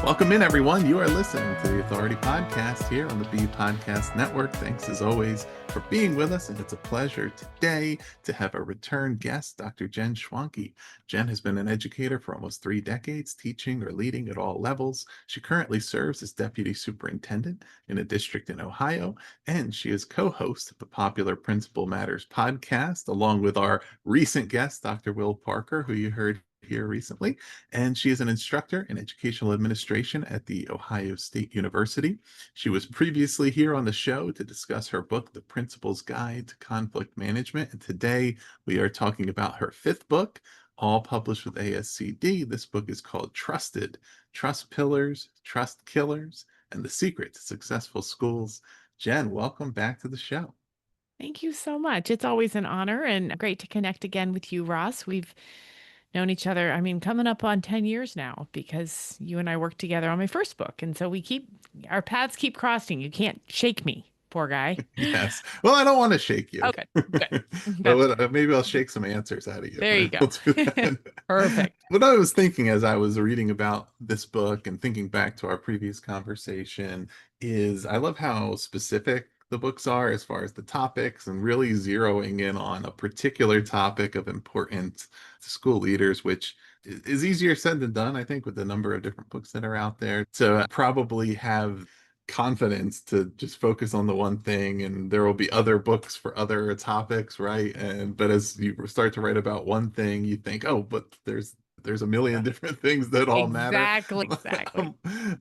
Welcome in, everyone. You are listening to the Authority Podcast here on the B Podcast Network. Thanks, as always, for being with us. And it's a pleasure today to have a return guest, Dr. Jen Schwanke. Jen has been an educator for almost 3 decades, teaching or leading at all levels. She currently serves as Deputy Superintendent in a district in Ohio, and she is co-host of the popular Principal Matters podcast, along with our recent guest, Dr. Will Parker, who you heard here recently, and she is an instructor in educational administration at the Ohio State University. She was previously here on the show to discuss her book, The Principal's Guide to Conflict Management, and today we are talking about her 5th book, all published with ASCD. This book is called Trusted: Trust Pillars, Trust Killers, and the Secret to Successful Schools. Jen, welcome back to the show. Thank you so much. It's always an honor and great to connect again with you, Ross. We've known each other, coming up on 10 years now because you and I worked together on my first book. And so our paths keep crossing. You can't shake me, poor guy. Yes. Well, I don't want to shake you. Okay, good. But maybe I'll shake some answers out of you. There you go. We'll do that. Perfect. What I was thinking as I was reading about this book and thinking back to our previous conversation is I love how specific the books are as far as the topics and really zeroing in on a particular topic of importance to school leaders, which is easier said than done, I think, with the number of different books that are out there. To probably have confidence to just focus on the one thing, and there will be other books for other topics, right? But as you start to write about one thing, you think, oh, but there's a million different things that all matter. Exactly.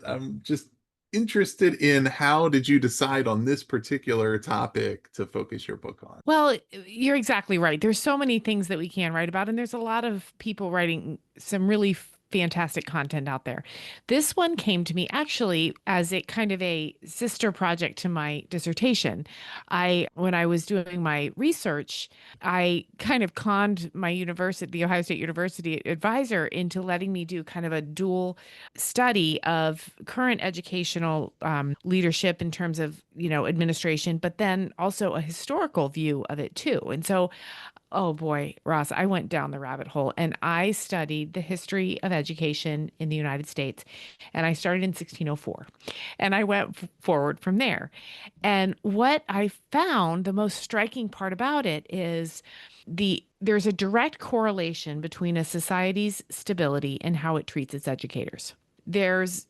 I'm just interested in, how did you decide on this particular topic to focus your book on? Well, you're exactly right. There's so many things that we can write about, and there's a lot of people writing some really fantastic content out there. This one came to me actually as a kind of a sister project to my dissertation. When I was doing my research, I kind of conned my university, the Ohio State University advisor, into letting me do kind of a dual study of current educational leadership in terms of, administration, but then also a historical view of it too. And so oh boy, Ross, I went down the rabbit hole and I studied the history of education in the United States. And I started in 1604 and I went forward from there. And what I found, the most striking part about it is there's a direct correlation between a society's stability and how it treats its educators. There's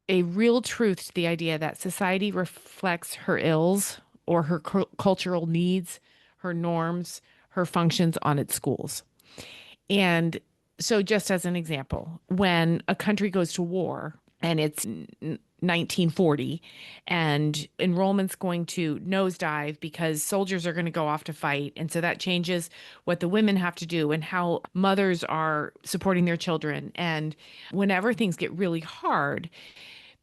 a real truth to the idea that society reflects her ills or her cultural needs, her norms, her functions on its schools. And so, just as an example, when a country goes to war and it's 1940 and enrollment's going to nosedive because soldiers are going to go off to fight. And so that changes what the women have to do and how mothers are supporting their children. And whenever things get really hard,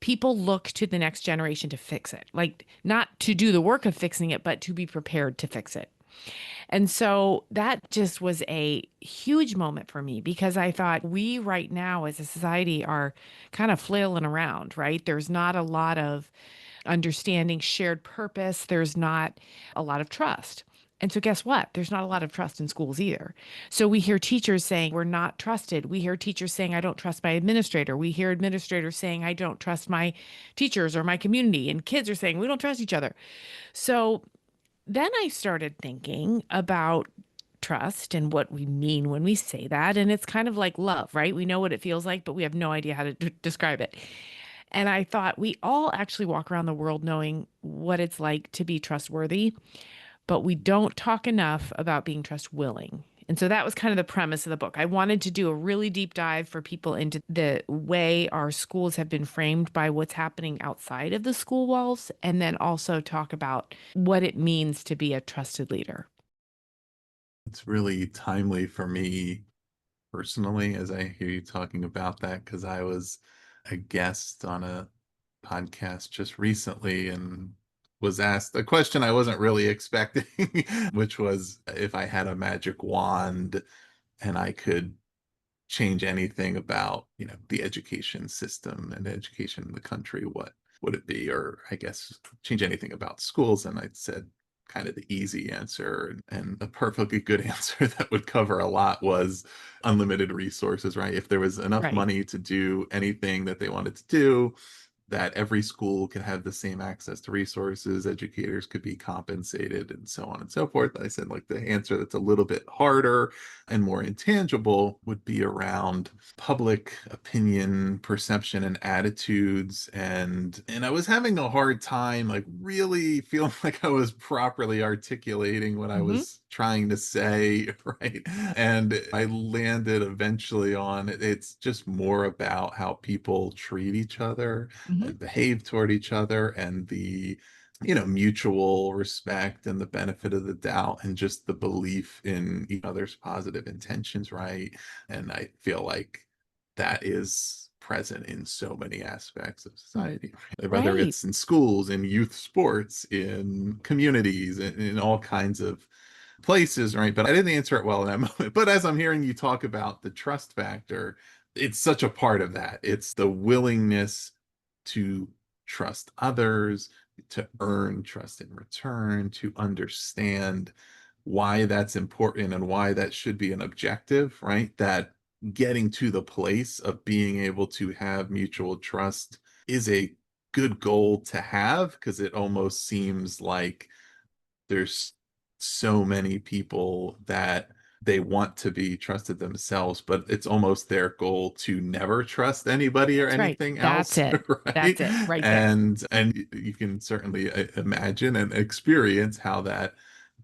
people look to the next generation to fix it, like not to do the work of fixing it, but to be prepared to fix it. And so that just was a huge moment for me because I thought we right now as a society are kind of flailing around, right? There's not a lot of understanding, shared purpose. There's not a lot of trust. And so guess what? There's not a lot of trust in schools either. So we hear teachers saying we're not trusted. We hear teachers saying I don't trust my administrator. We hear administrators saying I don't trust my teachers or my community. And kids are saying we don't trust each other. So then I started thinking about trust and what we mean when we say that. And it's kind of like love, right? We know what it feels like, but we have no idea how to describe it. And I thought we all actually walk around the world knowing what it's like to be trustworthy, but we don't talk enough about being trust willing. And so that was kind of the premise of the book. I wanted to do a really deep dive for people into the way our schools have been framed by what's happening outside of the school walls, and then also talk about what it means to be a trusted leader. It's really timely for me personally as I hear you talking about that, because I was a guest on a podcast just recently and was asked a question I wasn't really expecting, which was if I had a magic wand and I could change anything about, the education system and education in the country, what would it be? Or I guess change anything about schools. And I said kind of the easy answer, and a perfectly good answer that would cover a lot was unlimited resources, right? If there was enough Right. money to do anything that they wanted to do, that every school could have the same access to resources, educators could be compensated, and so on and so forth. I said, like, the answer that's a little bit harder and more intangible would be around public opinion, perception, and attitudes. And I was having a hard time, like, really feeling like I was properly articulating what I Hmm. was trying to say, right? And I landed eventually on it's just more about how people treat each other Hmm. and behave toward each other, and the mutual respect and the benefit of the doubt, and just the belief in each other's positive intentions, right? And I feel like that is present in so many aspects of society, whether Right. it's in schools, in youth sports, in communities, in all kinds of places, right? But I didn't answer it well in that moment. But as I'm hearing you talk about the trust factor, it's such a part of that. It's the willingness to trust others, to earn trust in return, to understand why that's important and why that should be an objective, right? That getting to the place of being able to have mutual trust is a good goal to have, because it almost seems like there's so many people that they want to be trusted themselves, but it's almost their goal to never trust anybody or That's right. anything That's else, it. right? That's it right there. And you can certainly imagine and experience how that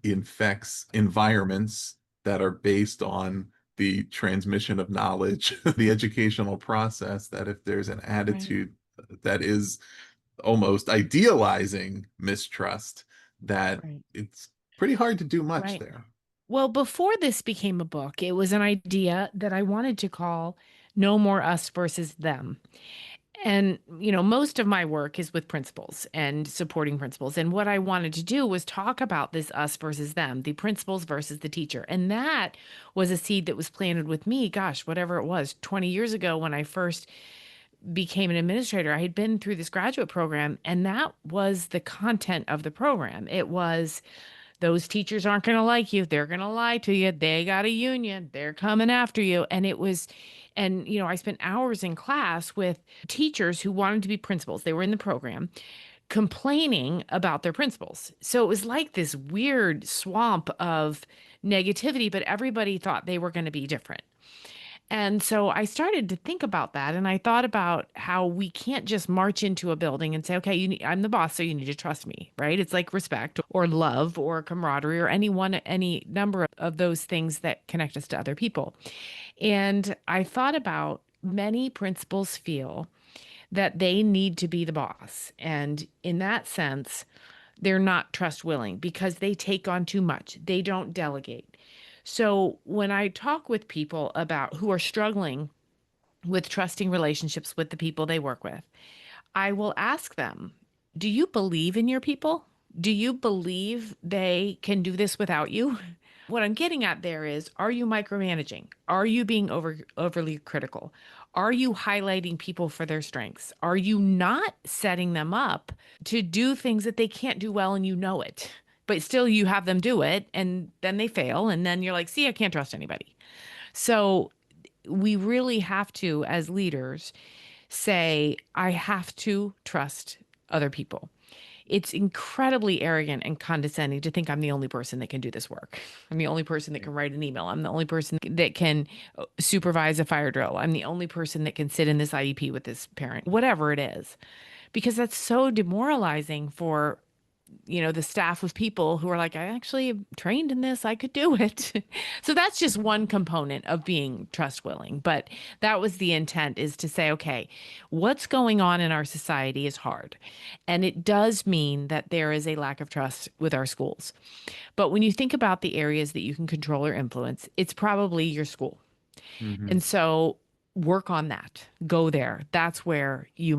infects environments that are based on the transmission of knowledge, the educational process, that if there's an Right. attitude that is almost idealizing mistrust, that Right. it's pretty hard to do much Right. there. Well, before this became a book, it was an idea that I wanted to call No More Us versus Them. And, most of my work is with principals and supporting principals. And what I wanted to do was talk about this us versus them, the principals versus the teacher. And that was a seed that was planted with me, gosh, whatever it was, 20 years ago when I first became an administrator. I had been through this graduate program, and that was the content of the program. It was those teachers aren't going to like you. They're going to lie to you. They got a union. They're coming after you. And I spent hours in class with teachers who wanted to be principals. They were in the program complaining about their principals. So it was like this weird swamp of negativity, but everybody thought they were going to be different. And so I started to think about that, and I thought about how we can't just march into a building and say, "Okay, I'm the boss, so you need to trust me," right? It's like respect or love or camaraderie or any number of those things that connect us to other people. And I thought about many principals feel that they need to be the boss. And in that sense, they're not trust willing because they take on too much. They don't delegate. So when I talk with people about who are struggling with trusting relationships with the people they work with, I will ask them, do you believe in your people? Do you believe they can do this without you? What I'm getting at there is, are you micromanaging? Are you being overly critical? Are you highlighting people for their strengths? Are you not setting them up to do things that they can't do well and you know it? But still you have them do it and then they fail and then you're like, "See, I can't trust anybody." So we really have to, as leaders, say, I have to trust other people. It's incredibly arrogant and condescending to think I'm the only person that can do this work. I'm the only person that can write an email. I'm the only person that can supervise a fire drill. I'm the only person that can sit in this IEP with this parent, whatever it is, because that's so demoralizing for the staff of people who are like, I actually am trained in this. I could do it. So that's just one component of being trust willing. But that was the intent, is to say, okay, what's going on in our society is hard. And it does mean that there is a lack of trust with our schools. But when you think about the areas that you can control or influence, it's probably your school. Mhm. And so work on that. Go there. That's where you'll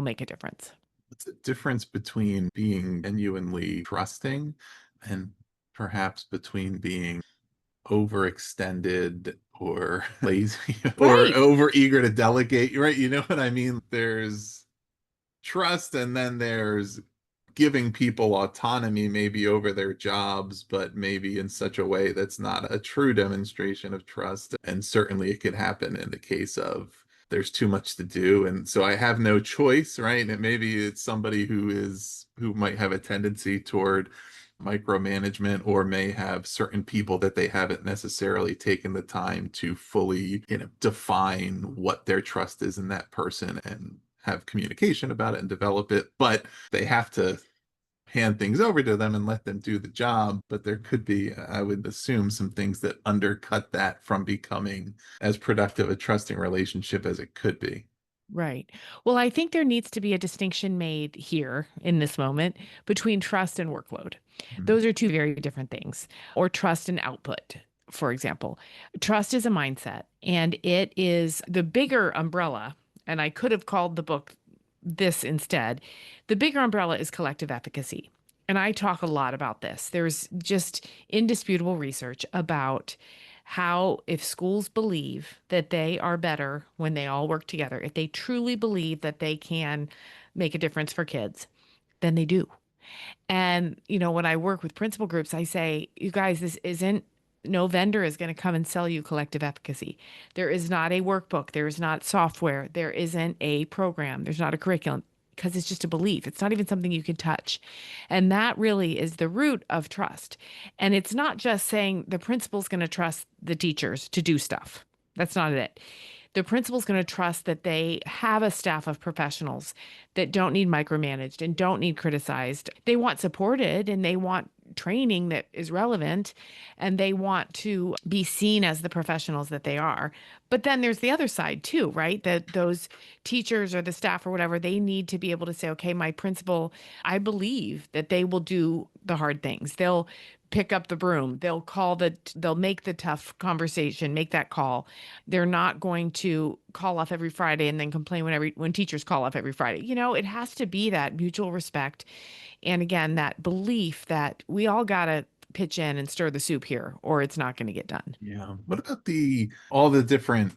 make a difference. What's the difference between being genuinely trusting and perhaps between being overextended or lazy or Right. over eager to delegate, right? You know what I mean? There's trust, and then there's giving people autonomy maybe over their jobs, but maybe in such a way that's not a true demonstration of trust. And certainly it could happen in the case of there's too much to do. And so I have no choice, right? And maybe it's somebody who might have a tendency toward micromanagement or may have certain people that they haven't necessarily taken the time to fully, define what their trust is in that person and have communication about it and develop it. But they have to hand things over to them and let them do the job. But there could be, I would assume, some things that undercut that from becoming as productive a trusting relationship as it could be. Right. Well, I think there needs to be a distinction made here in this moment between trust and workload. Mhm. Those are two very different things, or trust and output. For example, trust is a mindset and it is the bigger umbrella. And I could have called the book this instead. The bigger umbrella is collective efficacy. And I talk a lot about this. There's just indisputable research about how, if schools believe that they are better when they all work together, if they truly believe that they can make a difference for kids, then they do. And, when I work with principal groups, I say, you guys, no vendor is going to come and sell you collective efficacy. There is not a workbook. There is not software. There isn't a program. There's not a curriculum because it's just a belief. It's not even something you can touch. And that really is the root of trust. And it's not just saying the principal's going to trust the teachers to do stuff. That's not it. The principal's going to trust that they have a staff of professionals that don't need micromanaged and don't need criticized. They want supported and they want training that is relevant and they want to be seen as the professionals that they are. But then there's the other side too, right? That those teachers or the staff or whatever, they need to be able to say, okay, my principal, I believe that they will do the hard things. They'll pick up the broom. They'll make the tough conversation, make that call. They're not going to call off every Friday and then complain when teachers call off every Friday. It has to be that mutual respect. And again, that belief that we all got to pitch in and stir the soup here or it's not going to get done. Yeah. What about all the different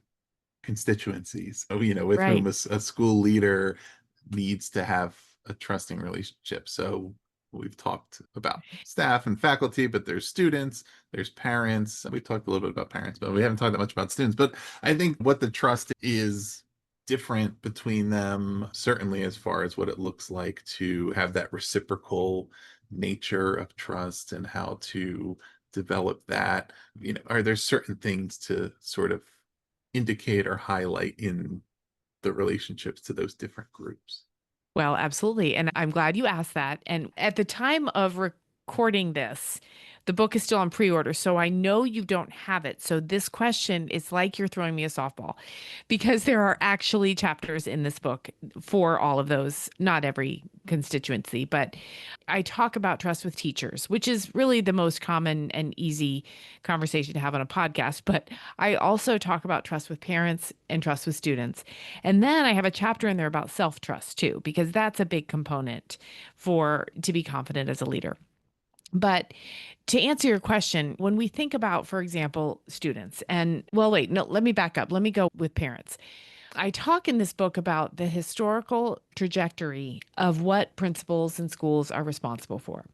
constituencies, with whom Right. a school leader needs to have a trusting relationship? So we've talked about staff and faculty, but there's students, there's parents. We talked a little bit about parents, but we haven't talked that much about students. But I think what the trust is different between them, certainly as far as what it looks like to have that reciprocal nature of trust and how to develop that. Are there certain things to sort of indicate or highlight in the relationships to those different groups? Well, absolutely. And I'm glad you asked that. And at the time of recording this, the book is still on pre-order. So I know you don't have it. So this question is like you're throwing me a softball because there are actually chapters in this book for all of those, not every constituency, but I talk about trust with teachers, which is really the most common and easy conversation to have on a podcast. But I also talk about trust with parents and trust with students. And then I have a chapter in there about self-trust too, because that's a big component to be confident as a leader. But to answer your question, when we think about, for example, students, and well, wait, no, let me back up. Let me go with parents. I talk in this book about the historical trajectory of what principals and schools are responsible for.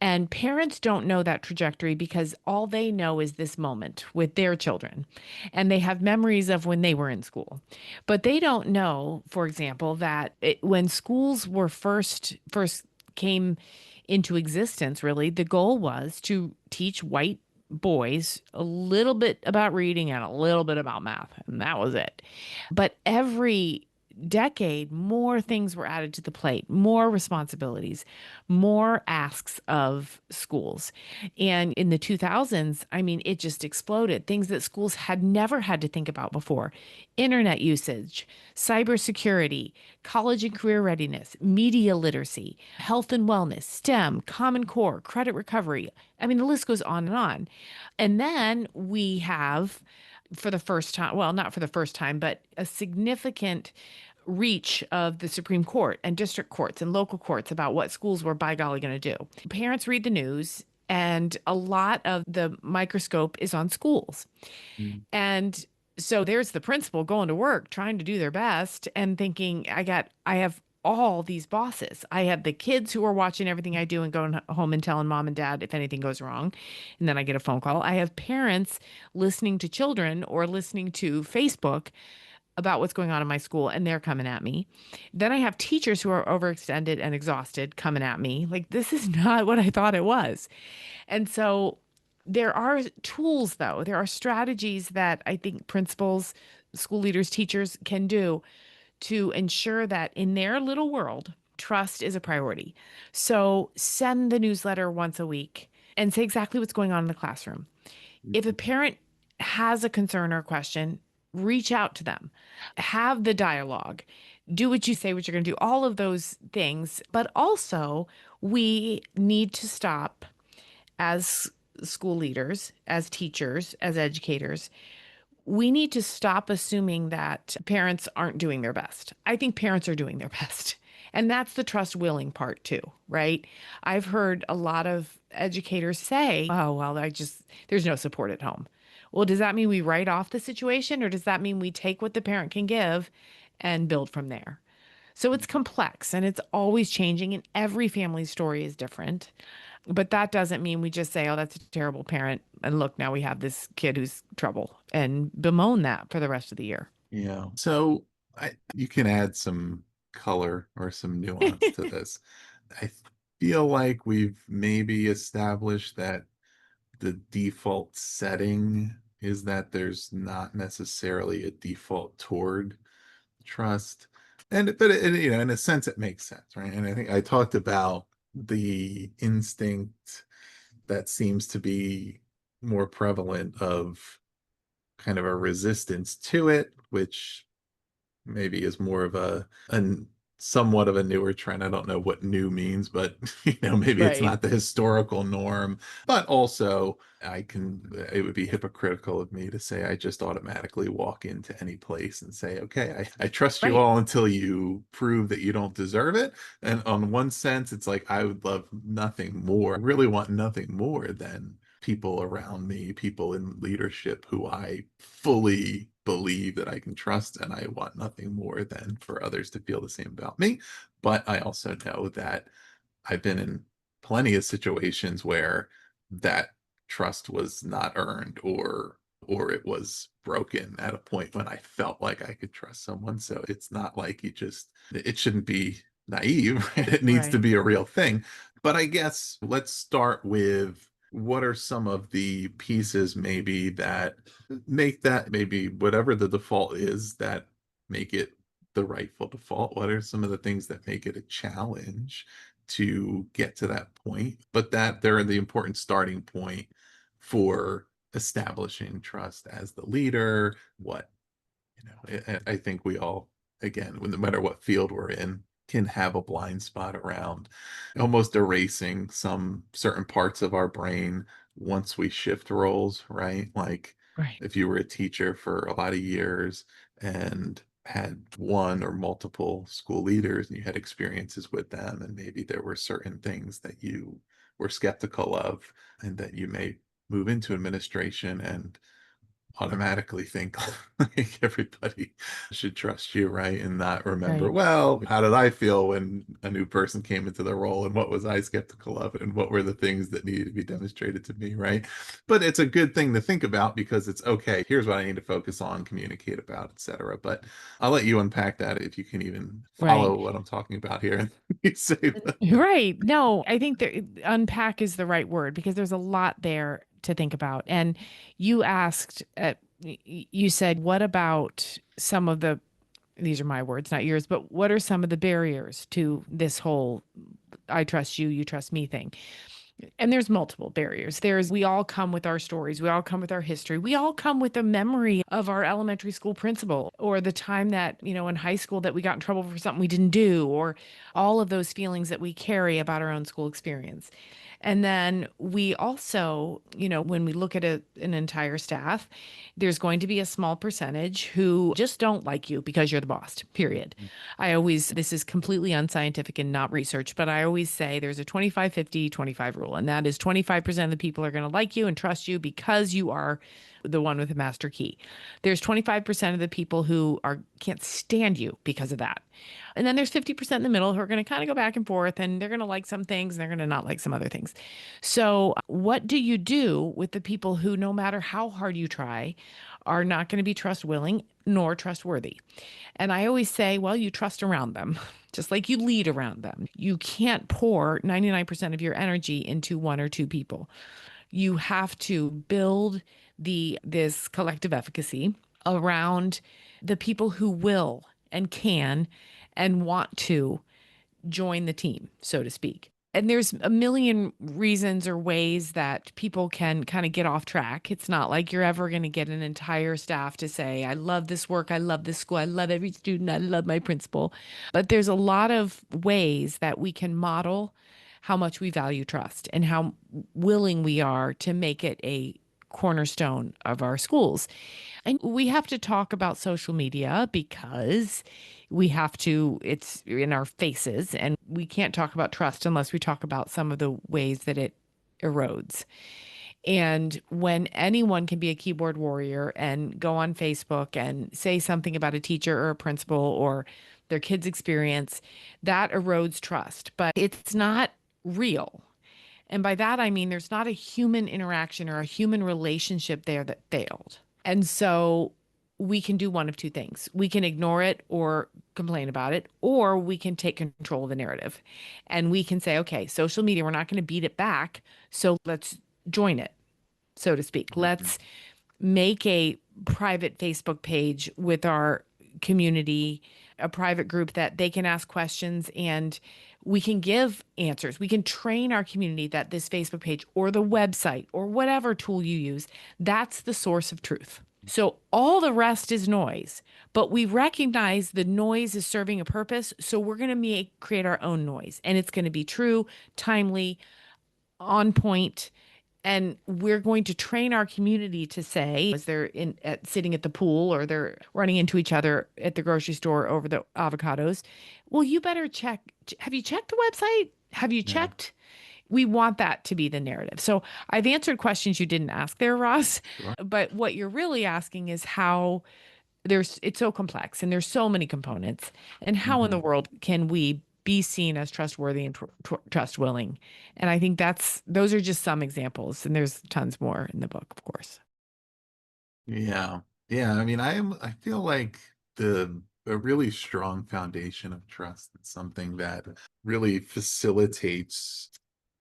And parents don't know that trajectory because all they know is this moment with their children. And they have memories of when they were in school. But they don't know, for example, that when schools were first came into existence, really, the goal was to teach white boys a little bit about reading and a little bit about math. And that was it. But every decade, more things were added to the plate, more responsibilities, more asks of schools. And in the 2000s, I mean, it just exploded. Things that schools had never had to think about before: internet usage, cybersecurity, college and career readiness, media literacy, health and wellness, STEM, Common Core, credit recovery. I mean, the list goes on and on. And then we have, for the first time, well, not for the first time, but a significant reach of the Supreme Court and district courts and local courts about what schools were by golly going to do. Parents read the news, and a lot of the microscope is on schools. Mm. And so there's the principal going to work, trying to do their best and thinking, I have all these bosses. I have the kids who are watching everything I do and going home and telling mom and dad if anything goes wrong. And then I get a phone call. I have parents listening to children or listening to Facebook about what's going on in my school, and they're coming at me. Then I have teachers who are overextended and exhausted coming at me. Like, this is not what I thought it was. And so there are tools, though. There are strategies that I think principals, school leaders, teachers can do to ensure that in their little world, trust is a priority. So send the newsletter once a week and say exactly what's going on in the classroom. If a parent has a concern or question, reach out to them, have the dialogue, do what you say, what you're going to do, all of those things. But also, we need to stop as school leaders, as teachers, as educators. We need to stop assuming that parents aren't doing their best. I think parents are doing their best. And that's the trust willing part too, right? I've heard a lot of educators say, oh, well, there's no support at home. Well, does that mean we write off the situation, or does that mean we take what the parent can give and build from there? So it's complex and it's always changing, and every family story is different. But that doesn't mean we just say, oh, that's a terrible parent. And look, now we have this kid who's trouble, and bemoan that for the rest of the year. Yeah. So you can add some color or some nuance to this. I feel like we've maybe established that the default setting is that there's not necessarily a default toward trust. In a sense, it makes sense, right? And I think I talked about the instinct that seems to be more prevalent of kind of a resistance to it, which maybe is more of a somewhat of a newer trend. I don't know what new means, but maybe it's Right. not the historical norm. But also, it would be hypocritical of me to say I just automatically walk into any place and say, okay, I trust you Right. all until you prove that you don't deserve it. And on one sense, it's like I would love nothing more. I really want nothing more than people around me, people in leadership who I fully believe that I can trust, and I want nothing more than for others to feel the same about me. But I also know that I've been in plenty of situations where that trust was not earned, or it was broken at a point when I felt like I could trust someone. So it's not like it shouldn't be naive. It needs to Right. be a real thing. But I guess let's start with what are some of the pieces maybe that make that, maybe whatever the default is, that make it the rightful default? What are some of the things that make it a challenge to get to that point, but that they're the important starting point for establishing trust as the leader? What, I think we all, again, no matter what field we're in, can have a blind spot around almost erasing some certain parts of our brain once we shift roles, right? Like Right. if you were a teacher for a lot of years and had one or multiple school leaders and you had experiences with them, and maybe there were certain things that you were skeptical of, and that you may move into administration and automatically think like everybody should trust you, right? And not remember, Right. well, how did I feel when a new person came into the role, and what was I skeptical of, and what were the things that needed to be demonstrated to me, right? But it's a good thing to think about, because it's okay, here's what I need to focus on, communicate about, etc. But I'll let you unpack that if you can even follow Right. what I'm talking about here. You say that. Right. No, I think that unpack is the right word, because there's a lot there to think about. And you asked, you said, what about some of the, these are my words, not yours, but what are some of the barriers to this whole I trust you, you trust me thing? And there's multiple barriers. We all come with our stories. We all come with our history. We all come with a memory of our elementary school principal, or the time that, in high school that we got in trouble for something we didn't do, or all of those feelings that we carry about our own school experience. And then we also, when we look at an entire staff, there's going to be a small percentage who just don't like you because you're the boss, period. This is completely unscientific and not research, but I always say there's a 25, 50, 25 rule. rule. And that is 25% of the people are going to like you and trust you because you are the one with the master key. There's 25% of the people who are can't stand you because of that. And then there's 50% in the middle who are going to kind of go back and forth, and they're going to like some things and they're going to not like some other things. So, what do you do with the people who, no matter how hard you try, are not going to be trust willing nor trustworthy? And I always say, well, you trust around them, just like you lead around them. You can't pour 99% of your energy into one or two people. You have to build this collective efficacy around the people who will and can and want to join the team, so to speak. And there's a million reasons or ways that people can kind of get off track. It's not like you're ever going to get an entire staff to say, I love this work, I love this school, I love every student, I love my principal. But there's a lot of ways that we can model how much we value trust and how willing we are to make it a cornerstone of our schools. And we have to talk about social media because it's in our faces, and we can't talk about trust unless we talk about some of the ways that it erodes. And when anyone can be a keyboard warrior and go on Facebook and say something about a teacher or a principal or their kid's experience, that erodes trust, but it's not real. And by that, I mean there's not a human interaction or a human relationship there that failed. And so we can do one of two things. We can ignore it or complain about it, or we can take control of the narrative. And we can say, okay, social media, we're not going to beat it back. So let's join it, so to speak. Mhm. Let's make a private Facebook page with our community, a private group that they can ask questions and we can give answers. We can train our community that this Facebook page or the website or whatever tool you use, that's the source of truth. So all the rest is noise, but we recognize the noise is serving a purpose. So we're going to create our own noise, and it's going to be true, timely, on point, and we're going to train our community to say, as they're sitting at the pool or they're running into each other at the grocery store over the avocados, well, you better check. Have you checked the website? Have you Yeah. checked? We want that to be the narrative. So I've answered questions you didn't ask there, Ross. Sure. But what you're really asking is how it's so complex and there's so many components. And how in the Mhm. world can we be seen as trustworthy and trust willing? And I think those are just some examples, and there's tons more in the book, of course. Yeah. Yeah. I mean, I feel like the a really strong foundation of trust is something that really facilitates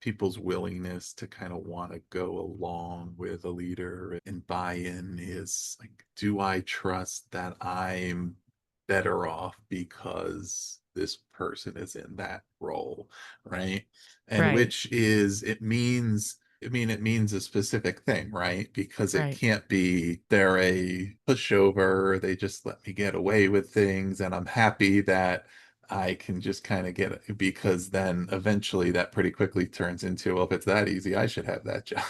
people's willingness to kind of want to go along with a leader and buy in is like, do I trust that I'm better off because this person is in that role, right? And Right, which is, it means a specific thing, right? Because it right, can't be they're a pushover, they just let me get away with things, and I'm happy that I can just kind of get it, because then eventually that pretty quickly turns into, well, if it's that easy, I should have that job.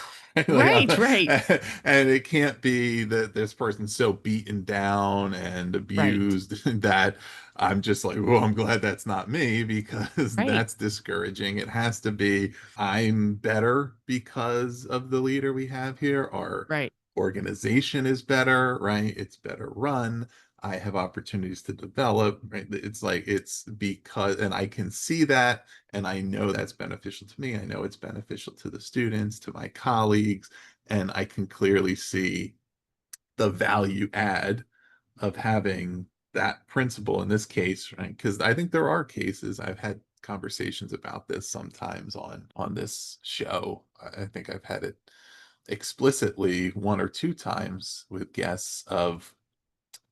right, right, And it can't be that this person's so beaten down and right, abused that I'm just like, oh, I'm glad that's not me, because right, that's discouraging. It has to be, I'm better because of the leader we have here. Our right, organization is better, right? It's better run. I have opportunities to develop, right? It's like, it's because, and I can see that, and I know that's beneficial to me. I know it's beneficial to the students, to my colleagues, and I can clearly see the value add of having that principle in this case, right? Because I think there are cases, I've had conversations about this sometimes on this show. I think I've had it explicitly one or two times with guests of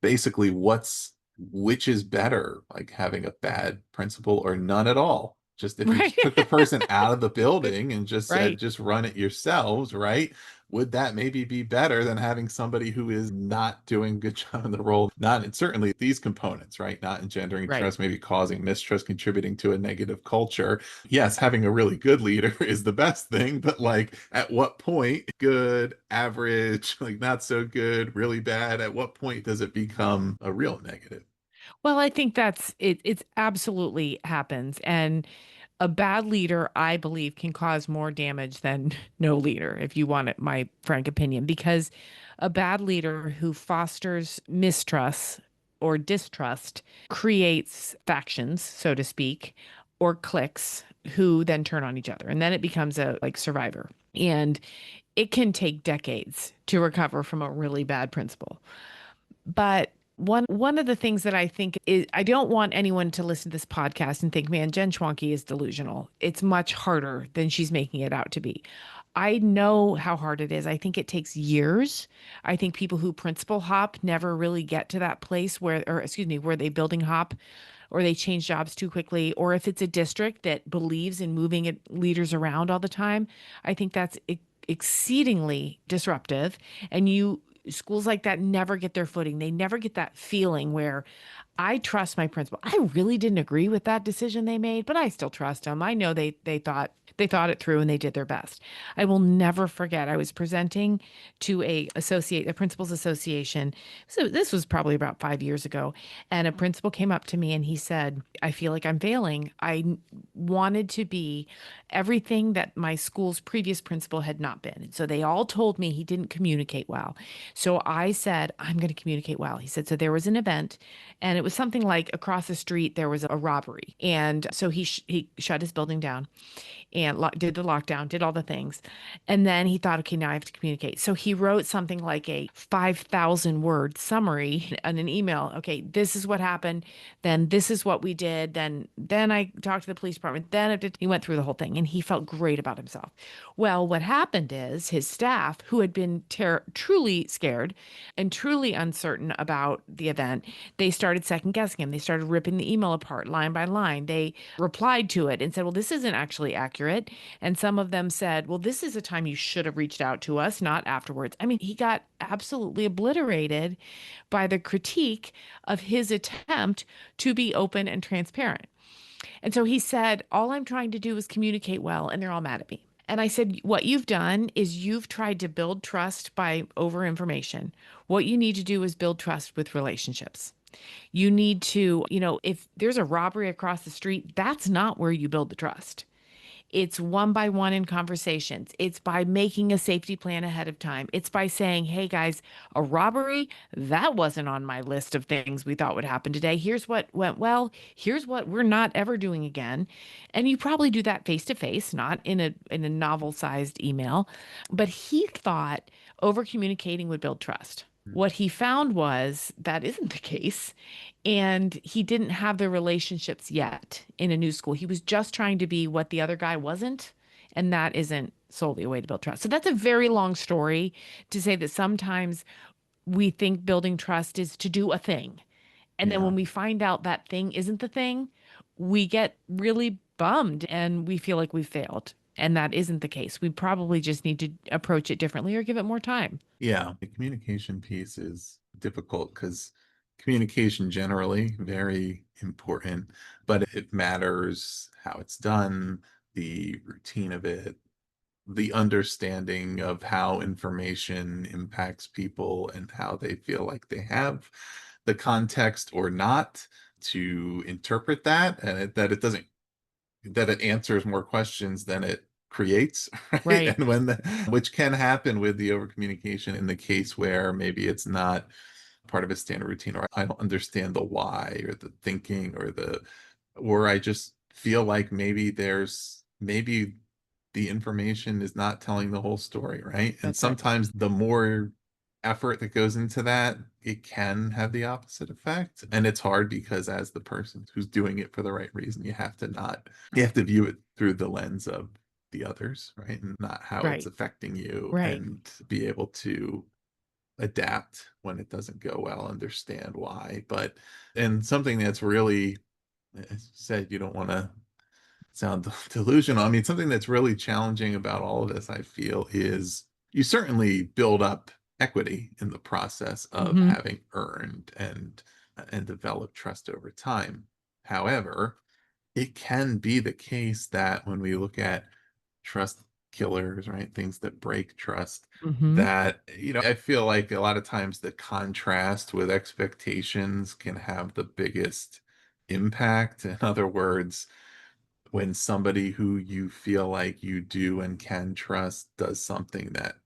basically which is better, like having a bad principal or none at all. Just if you right, just took the person out of the building and just said, right, just run it yourselves, right? Would that maybe be better than having somebody who is not doing a good job in the role? Not, and certainly these components, right? Not engendering right. trust, maybe causing mistrust, contributing to a negative culture. Yes, having a really good leader is the best thing, but like at what point, good, average, like not so good, really bad, at what point does it become a real negative? Well, I think that's it. It's absolutely happens. And A bad leader, I believe, can cause more damage than no leader, if you want it, my frank opinion, because a bad leader who fosters mistrust or distrust creates factions, so to speak, or cliques who then turn on each other. And then it becomes a like survivor. And it can take decades to recover from a really bad principal. But one of the things that I think is I don't want anyone to listen to this podcast and think, man, Jen Schwanke is delusional. It's much harder than she's making it out to be. I know how hard it is. I think it takes years. I think people who principal hop never really get to that place where, or excuse me, where they building hop or they change jobs too quickly, or if it's a district that believes in moving leaders around all the time, I think that's exceedingly disruptive. And schools like that never get their footing. They never get that feeling where I trust my principal. I really didn't agree with that decision they made, but I still trust them. I know they thought it through and they did their best. I will never forget. I was presenting to a principals association. So this was probably about 5 years ago, and a principal came up to me and he said, "I feel like I'm failing. Wanted to be everything that my school's previous principal had not been." And so they all told me he didn't communicate well. So I said, "I'm going to communicate well." He said, "So there was an event and it was something like across the street, there was a robbery. And so he shut his building down and did the lockdown, did all the things. And then he thought, okay, now I have to communicate. So he wrote something like a 5,000 word summary in an email. Okay, this is what happened. Then this is what we did. Then I talked to the police department. He went through the whole thing and he felt great about himself. Well, what happened is his staff, who had been truly scared and truly uncertain about the event, they started second guessing him. They started ripping the email apart line by line. They replied to it and said, well, this isn't actually accurate. And some of them said, well, this is a time you should have reached out to us, not afterwards. I mean, he got absolutely obliterated by the critique of his attempt to be open and transparent. And so he said, all I'm trying to do is communicate well, and they're all mad at me. And I said, what you've done is you've tried to build trust by over information. What you need to do is build trust with relationships. You need to, if there's a robbery across the street, that's not where you build the trust. It's one by one in conversations. It's by making a safety plan ahead of time. It's by saying, hey guys, a robbery, that wasn't on my list of things we thought would happen today. Here's what went well. Here's what we're not ever doing again. And you probably do that face to face, not in a novel sized email. But he thought over communicating would build trust. What he found was that isn't the case. And he didn't have the relationships yet in a new school. He was just trying to be what the other guy wasn't. And that isn't solely a way to build trust. So that's a very long story to say that sometimes we think building trust is to do a thing. And then Yeah. when we find out that thing isn't the thing, we get really bummed and we feel like we failed. And that isn't the case. We probably just need to approach it differently or give it more time. Yeah. The communication piece is difficult because communication generally very important, but it matters how it's done, the routine of it, the understanding of how information impacts people and how they feel like they have the context or not to interpret that, and that it doesn't, that it answers more questions than it creates, right? Right. And which can happen with the over communication in the case where maybe it's not part of a standard routine, or I don't understand the why or the thinking or I just feel like maybe the information is not telling the whole story, right? And That's right. sometimes the more effort that goes into that, it can have the opposite effect. And it's hard because as the person who's doing it for the right reason, you have to view it through the lens of the others, right? And not how it's Right. affecting you, Right. and be able to adapt when it doesn't go well, understand why. And something that's really, as you said, you don't want to sound delusional. I mean, something that's really challenging about all of this, I feel, is you certainly build up equity in the process of Hmm. having earned and developed trust over time. However, it can be the case that when we look at trust killers, right, things that break trust, Hmm. that, I feel like a lot of times the contrast with expectations can have the biggest impact. In other words, when somebody who you feel like you do and can trust does something that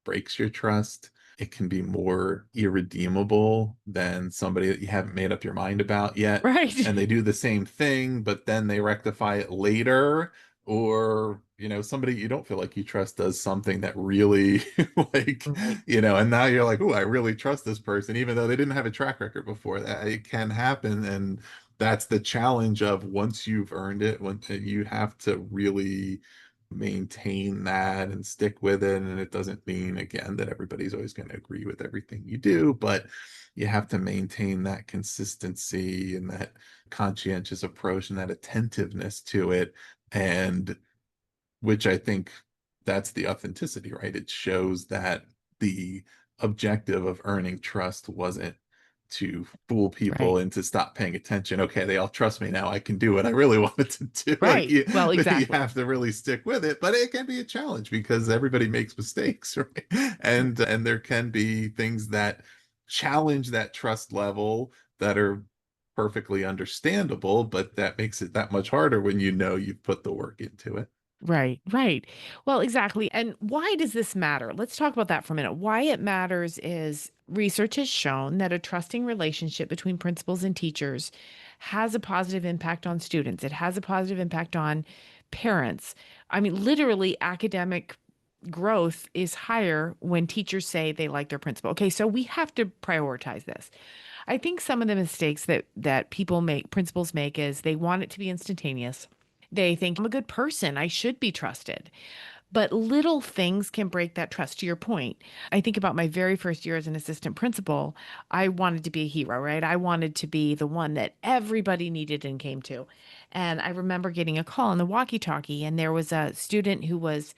breaks your trust, it can be more irredeemable than somebody that you haven't made up your mind about yet. Right. And they do the same thing, but then they rectify it later. Or, somebody you don't feel like you trust does something that really, like, Right. and now you're like, oh, I really trust this person, even though they didn't have a track record before that. It can happen. And that's the challenge of once you've earned it, when you have to really maintain that and stick with it. And it doesn't mean, again, that everybody's always going to agree with everything you do, but you have to maintain that consistency and that conscientious approach and that attentiveness to it. And which I think that's the authenticity, right? It shows that the objective of earning trust wasn't to fool people Right. into stop paying attention. Okay, they all trust me now. I can do what I really wanted to do. Like Right. Well, you exactly. have to really stick with it, but it can be a challenge because everybody makes mistakes, right? And there can be things that challenge that trust level that are perfectly understandable, but that makes it that much harder when you've put the work into it. Right, right. Well, exactly. And why does this matter? Let's talk about that for a minute. Why it matters is research has shown that a trusting relationship between principals and teachers has a positive impact on students. It has a positive impact on parents. I mean, literally, academic growth is higher when teachers say they like their principal. Okay, so we have to prioritize this. I think some of the mistakes that people make, principals make, is they want it to be instantaneous. They think I'm a good person. I should be trusted. But little things can break that trust. To your point, I think about my very first year as an assistant principal. I wanted to be a hero, right? I wanted to be the one that everybody needed and came to. And I remember getting a call on the walkie-talkie, and there was a student who was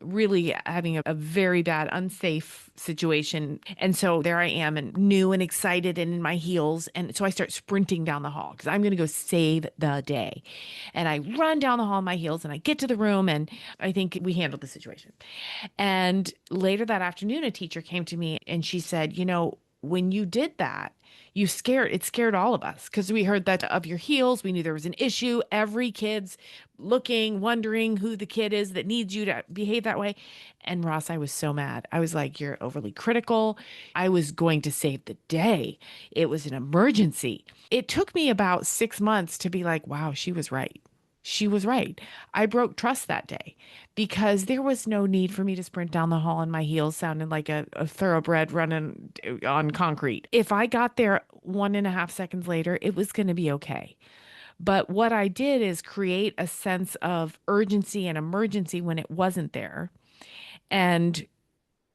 really having a very bad, unsafe situation. And so there I am, and new and excited and in my heels. And so I start sprinting down the hall because I'm going to go save the day. And I run down the hall in my heels and I get to the room, and I think we handled the situation. And later that afternoon, a teacher came to me and she said, when you did that, it scared all of us because we heard that of your heels. We knew there was an issue. Every kid's looking, wondering who the kid is that needs you to behave that way. And Ross, I was so mad. I was like, you're overly critical. I was going to save the day. It was an emergency. It took me about 6 months to be like, wow, she was right. She was right. I broke trust that day because there was no need for me to sprint down the hall in my heels, sounding like a thoroughbred running on concrete. If I got there 1.5 seconds later, it was going to be okay. But what I did is create a sense of urgency and emergency when it wasn't there. And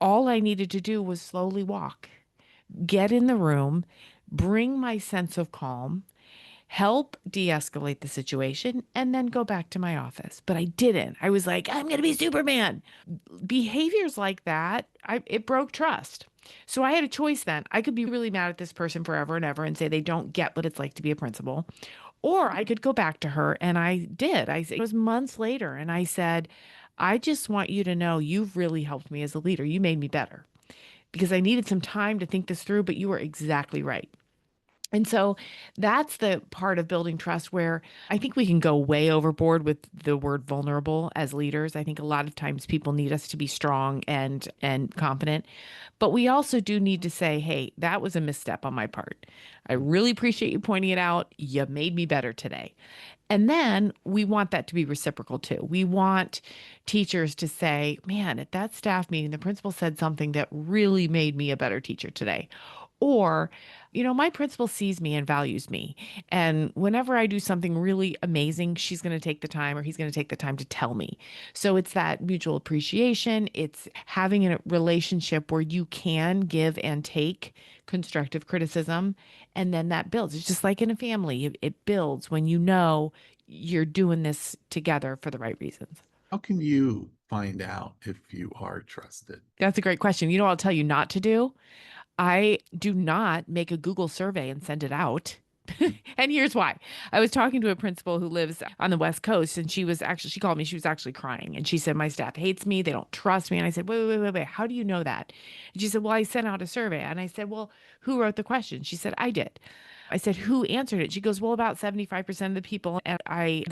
all I needed to do was slowly walk, get in the room, bring my sense of calm, help de escalate the situation, and then go back to my office. But I didn't. I was like, I'm going to be Superman. Behaviors like that, it broke trust. So I had a choice then. I could be really mad at this person forever and ever and say they don't get what it's like to be a principal. Or I could go back to her, and I did. It was months later, and I said, I just want you to know you've really helped me as a leader. You made me better because I needed some time to think this through, but you were exactly right. And so that's the part of building trust where I think we can go way overboard with the word vulnerable as leaders. I think a lot of times people need us to be strong and confident, but we also do need to say, "Hey, that was a misstep on my part. I really appreciate you pointing it out. You made me better today." And then we want that to be reciprocal too. We want teachers to say, man, at that staff meeting, the principal said something that really made me a better teacher today. Or, my principal sees me and values me. And whenever I do something really amazing, she's going to take the time or he's going to take the time to tell me. So it's that mutual appreciation. It's having a relationship where you can give and take constructive criticism. And then that builds. It's just like in a family, it builds when you're doing this together for the right reasons. How can you find out if you are trusted? That's a great question. What I'll tell you not to do? I do not make a Google survey and send it out. And here's why. I was talking to a principal who lives on the West Coast, and she called me, she was actually crying. And she said, my staff hates me. They don't trust me. And I said, wait. How do you know that? And she said, well, I sent out a survey. And I said, well, who wrote the question? She said, I did. I said, who answered it? She goes, well, about 75% of the people. And I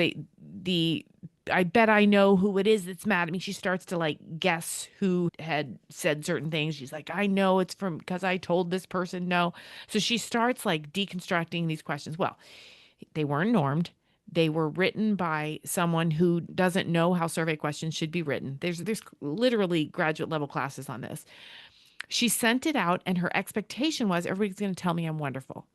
bet I know who it is that's mad at me. She starts to like guess who had said certain things. She's like, I know it's from because I told this person no. So she starts like deconstructing these questions. Well, they weren't normed. They were written by someone who doesn't know how survey questions should be written. There's literally graduate level classes on this. She sent it out and her expectation was everybody's going to tell me I'm wonderful.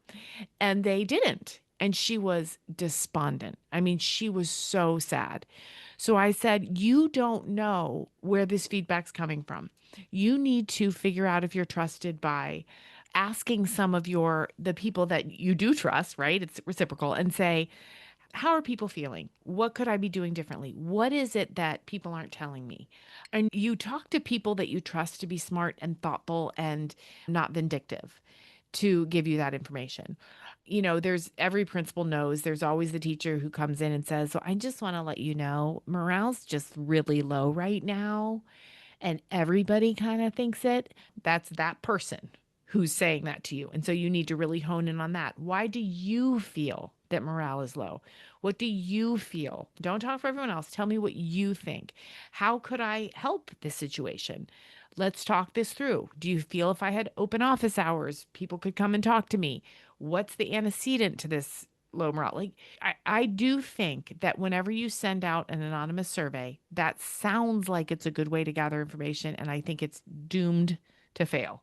And they didn't. And she was despondent. I mean, she was so sad. So I said, you don't know where this feedback's coming from. You need to figure out if you're trusted by asking some of the people that you do trust, right? It's reciprocal, and say, how are people feeling? What could I be doing differently? What is it that people aren't telling me? And you talk to people that you trust to be smart and thoughtful and not vindictive to give you that information. There's every principal knows there's always the teacher who comes in and says, "So I just want to let you know, morale's just really low right now." And everybody kind of thinks it. That's that person who's saying that to you. And so you need to really hone in on that. Why do you feel that morale is low? What do you feel? Don't talk for everyone else. Tell me what you think. How could I help this situation? Let's talk this through. Do you feel if I had open office hours, people could come and talk to me? What's the antecedent to this low morale? Like, I do think that whenever you send out an anonymous survey, that sounds like it's a good way to gather information. And I think it's doomed to fail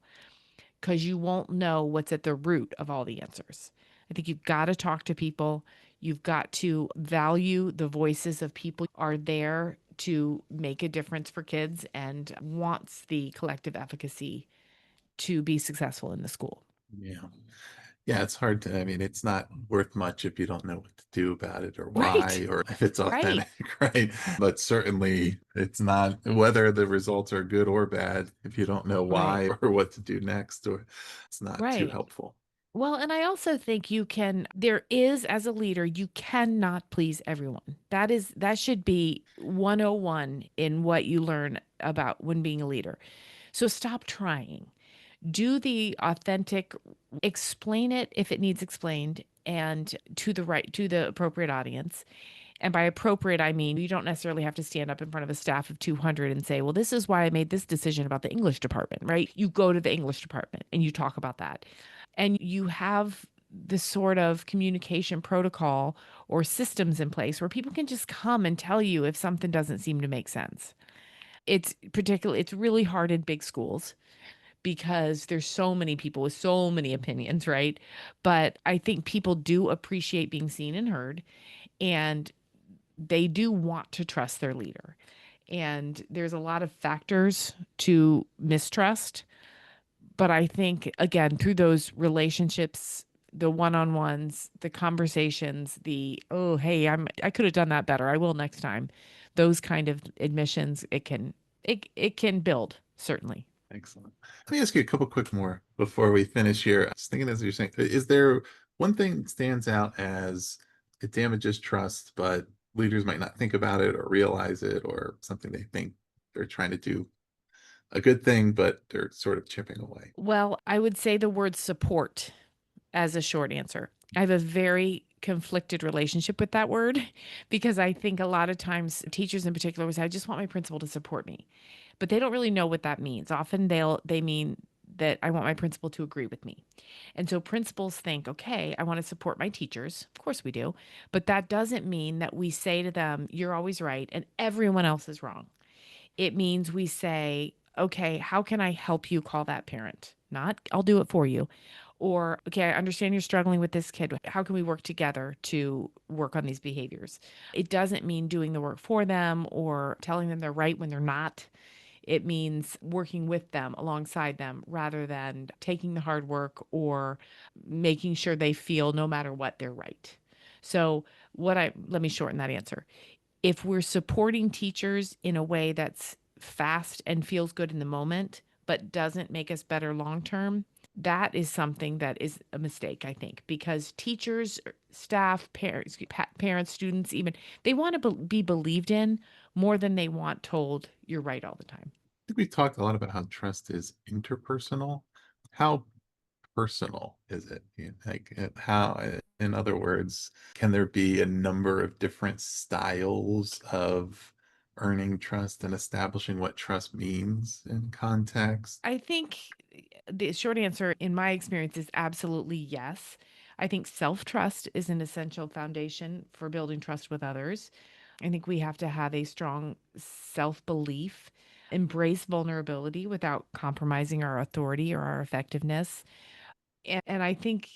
because you won't know what's at the root of all the answers. I think you've got to talk to people. You've got to value the voices of people who are there to make a difference for kids and wants the collective efficacy to be successful in the school. Yeah. Yeah, it's hard to, I mean, it's not worth much if you don't know what to do about it or Right. why or if it's Right. authentic, right? But certainly it's not whether the results are good or bad if you don't know Right. why or what to do next, or it's not too Right. helpful. Well, and I also think there is, as a leader, you cannot please everyone. That should be 101 in what you learn about when being a leader. So stop trying. Do the authentic, explain it if it needs explained and to the appropriate audience. And by appropriate, I mean you don't necessarily have to stand up in front of a staff of 200 and say, well, this is why I made this decision about the English department, right? You go to the English department and you talk about that. And you have this sort of communication protocol or systems in place where people can just come and tell you if something doesn't seem to make sense. It's really hard in big schools because there's so many people with so many opinions, right? But I think people do appreciate being seen and heard, and they do want to trust their leader. And there's a lot of factors to mistrust, but I think, again, through those relationships, the one-on-ones, the conversations, oh, hey, I could have done that better. I will next time. Those kind of admissions, it can build, certainly. Excellent. Let me ask you a couple quick more before we finish here. I was thinking as you're saying, is there one thing that stands out as it damages trust, but leaders might not think about it or realize it, or something they think they're trying to do a good thing, but they're sort of chipping away? Well, I would say the word support as a short answer. I have a very conflicted relationship with that word because I think a lot of times teachers in particular will say, I just want my principal to support me. But they don't really know what that means. Often they mean that I want my principal to agree with me. And so principals think, okay, I want to support my teachers. Of course we do. But that doesn't mean that we say to them, you're always right and everyone else is wrong. It means we say, okay, how can I help you call that parent? Not, I'll do it for you. Or, okay, I understand you're struggling with this kid. How can we work together to work on these behaviors? It doesn't mean doing the work for them or telling them they're right when they're not. It means working with them alongside them rather than taking the hard work or making sure they feel no matter what they're right. So, let me shorten that answer. If we're supporting teachers in a way that's fast and feels good in the moment, but doesn't make us better long term, that is something that is a mistake, I think, because teachers, staff, parents, students, even they want to be believed in more than they want told you're right all the time. I think we talked a lot about how trust is interpersonal. How personal is it? Like, how, in other words, can there be a number of different styles of earning trust and establishing what trust means in context? I think the short answer in my experience is absolutely yes. I think self trust is an essential foundation for building trust with others. I think we have to have a strong self belief, embrace vulnerability without compromising our authority or our effectiveness. And I think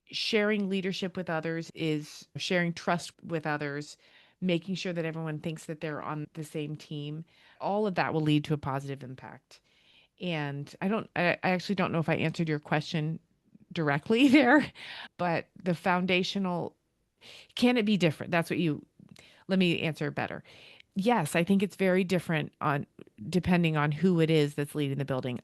sharing leadership with others is sharing trust with others, making sure that everyone thinks that they're on the same team. All of that will lead to a positive impact. And I actually don't know if I answered your question directly there, but the foundational, can it be different? That's what you, let me answer better. Yes, I think it's very different on depending on who it is that's leading the building.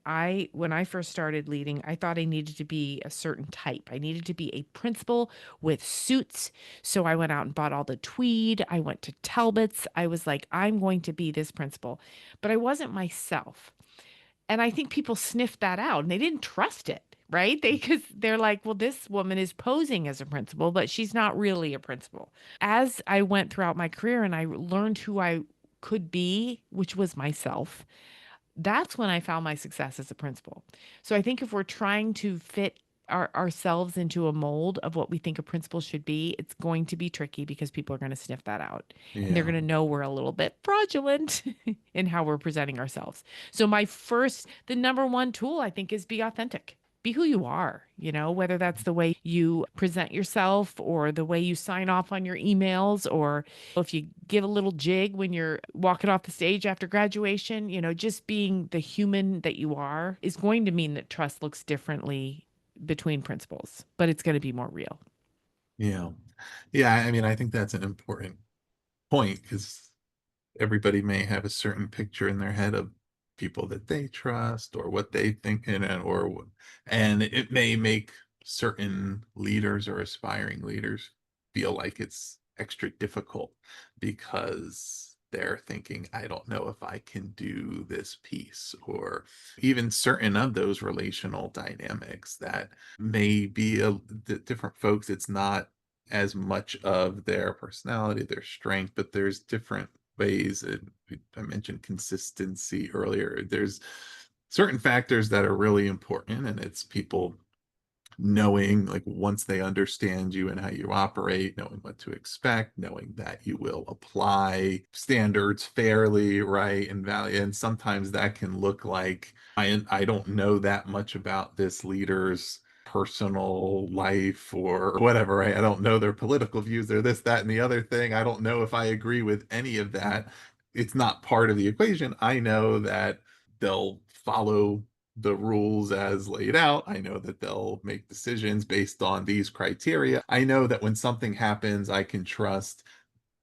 When I first started leading, I thought I needed to be a certain type. I needed to be a principal with suits. So I went out and bought all the tweed. I went to Talbot's. I was like, I'm going to be this principal. But I wasn't myself. And I think people sniffed that out and they didn't trust it, right? Because they're like, well, this woman is posing as a principal, but she's not really a principal. As I went throughout my career and I learned who I could be, which was myself, that's when I found my success as a principal. So I think if we're trying to fit ourselves into a mold of what we think a principal should be, it's going to be tricky because people are going to sniff that out and they're Yeah. going to know we're a little bit fraudulent in how we're presenting ourselves. So the number one tool I think is be authentic. Be who you are, whether that's the way you present yourself or the way you sign off on your emails, or if you give a little jig when you're walking off the stage after graduation, just being the human that you are is going to mean that trust looks differently between principals, but it's going to be more real. Yeah. Yeah, I mean, I think that's an important point because everybody may have a certain picture in their head of people that they trust or what they think in it, and it may make certain leaders or aspiring leaders feel like it's extra difficult because they're thinking, I don't know if I can do this piece, or even certain of those relational dynamics that may be different folks. It's not as much of their personality, their strength, but there's different ways. I mentioned consistency earlier. There's certain factors that are really important, and it's people knowing, like, once they understand you and how you operate, knowing what to expect, knowing that you will apply standards fairly, right, and value. And sometimes that can look like, I don't know that much about this leader's personal life or whatever, right? I don't know their political views, they're this, that, and the other thing. I don't know if I agree with any of that. It's not part of the equation. I know that they'll follow the rules as laid out. I know that they'll make decisions based on these criteria. I know that when something happens, I can trust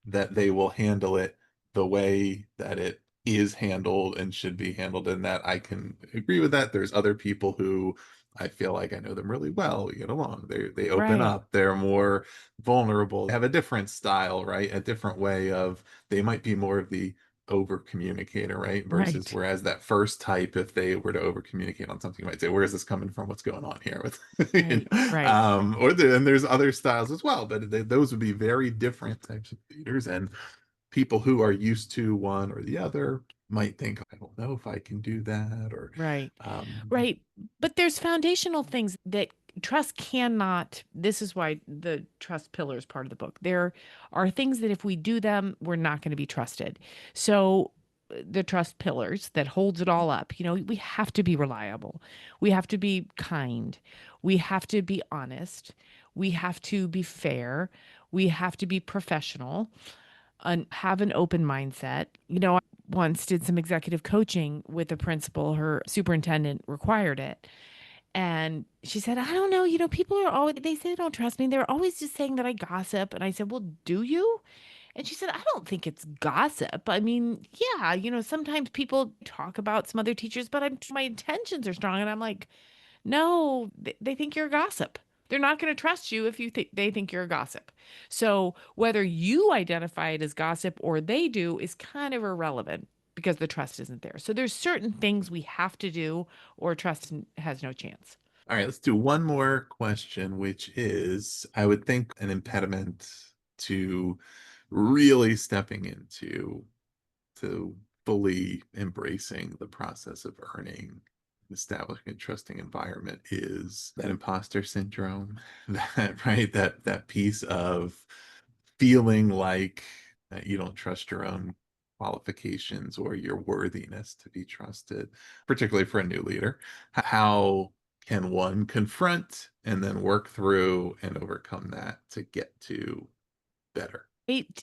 that they will handle it the way that it is handled and should be handled, and that I can agree with that. There's other people who I feel like I know them really well. We get along. They open Right. up. They're more vulnerable. They have a different style, right? A different way of. They might be more of the over communicator, right? Versus Right. whereas that first type, if they were to over communicate on something, you might say, "Where is this coming from? What's going on here?" With Right. Right. and there's other styles as well, but those would be very different types of leaders, and people who are used to one or the other might think, I don't know if I can do that, or Right. um, Right. But there's foundational things that trust cannot. This is why the trust pillar is part of the book. There are things that if we do them, we're not going to be trusted. So the trust pillars that holds it all up, we have to be reliable. We have to be kind. We have to be honest. We have to be fair. We have to be professional and have an open mindset. I once did some executive coaching with a principal, her superintendent required it. And she said, I don't know, people are always, they say they don't trust me. They're always just saying that I gossip. And I said, well, do you? And she said, I don't think it's gossip. I mean, yeah, sometimes people talk about some other teachers, but my intentions are strong. And I'm like, no, they think you're a gossip. They're not going to trust you if they think you're a gossip. So whether you identify it as gossip or they do is kind of irrelevant because the trust isn't there. So there's certain things we have to do or trust has no chance. All right, let's do one more question, which is, I would think, an impediment to really stepping into to fully embracing the process of earning, establishing a trusting environment is that imposter syndrome, that right, that piece of feeling like you don't trust your own qualifications or your worthiness to be trusted, particularly for a new leader. How can one confront and then work through and overcome that to get to better?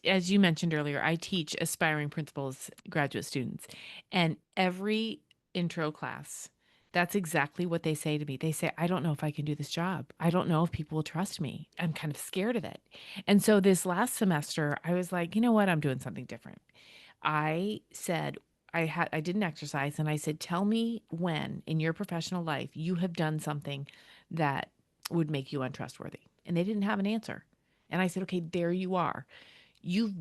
As you mentioned earlier, I teach aspiring principals, graduate students, and every intro class, that's exactly what they say to me. They say, I don't know if I can do this job. I don't know if people will trust me. I'm kind of scared of it. And so this last semester, I was like, you know what? I'm doing something different. I said, I did an exercise and I said, tell me when in your professional life you have done something that would make you untrustworthy. And they didn't have an answer. And I said, okay, there you are. You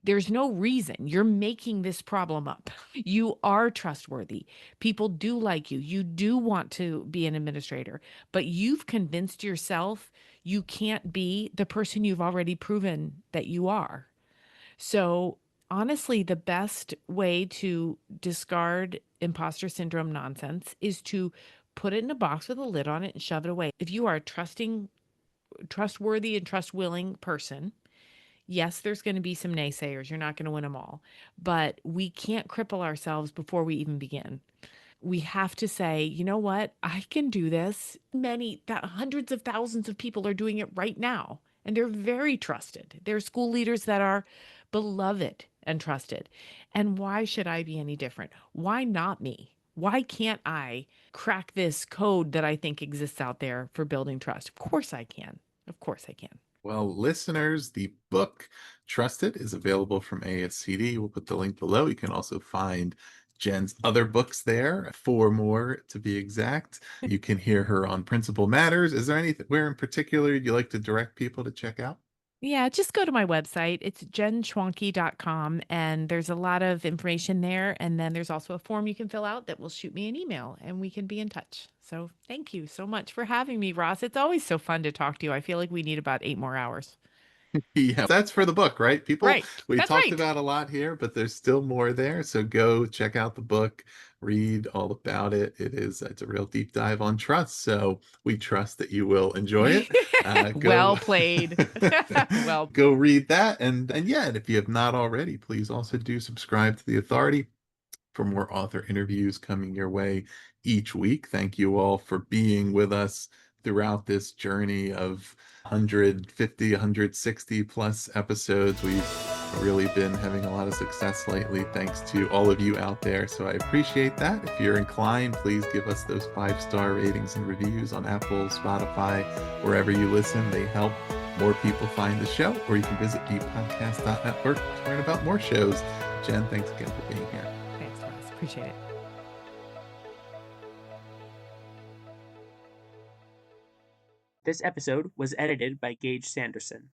There's no reason you're making this problem up. You are trustworthy. People do like you. You do want to be an administrator, but you've convinced yourself you can't be the person you've already proven that you are. So, honestly, the best way to discard imposter syndrome nonsense is to put it in a box with a lid on it and shove it away. If you are a trustworthy and trust willing person, yes, there's going to be some naysayers. You're not going to win them all, but we can't cripple ourselves before we even begin. We have to say, you know what? I can do this. Hundreds of thousands of people are doing it right now, and they're very trusted. They're school leaders that are beloved and trusted. And why should I be any different? Why not me? Why can't I crack this code that I think exists out there for building trust? Of course I can. Of course I can. Well, listeners, the book Trusted is available from ASCD. We'll put the link below. You can also find Jen's other books there, four more to be exact. You can hear her on Principal Matters. Is there anywhere in particular you'd like to direct people to check out? Yeah, just go to my website. It's jenschwanke.com, and there's a lot of information there. And then there's also a form you can fill out that will shoot me an email and we can be in touch. So thank you so much for having me, Ross. It's always so fun to talk to you. I feel like we need about 8 more hours. Yeah, that's for the book, right? People, Right. we That's talked right. about a lot here, but there's still more there. So go check out the book, read all about it. It's a real deep dive on trust. So we trust that you will enjoy it. Go Well played. Well, go read that. And yeah, and if you have not already, please also do subscribe to The Authority for more author interviews coming your way each week. Thank you all for being with us throughout this journey of 150, 160 plus episodes. We've really been having a lot of success lately, thanks to all of you out there. So I appreciate that. If you're inclined, please give us those 5-star ratings and reviews on Apple, Spotify, wherever you listen. They help more people find the show, or you can visit bpodcast.network to learn about more shows. Jen, thanks again for being here. thanks, Ross. Appreciate it. This episode was edited by Gage Sanderson.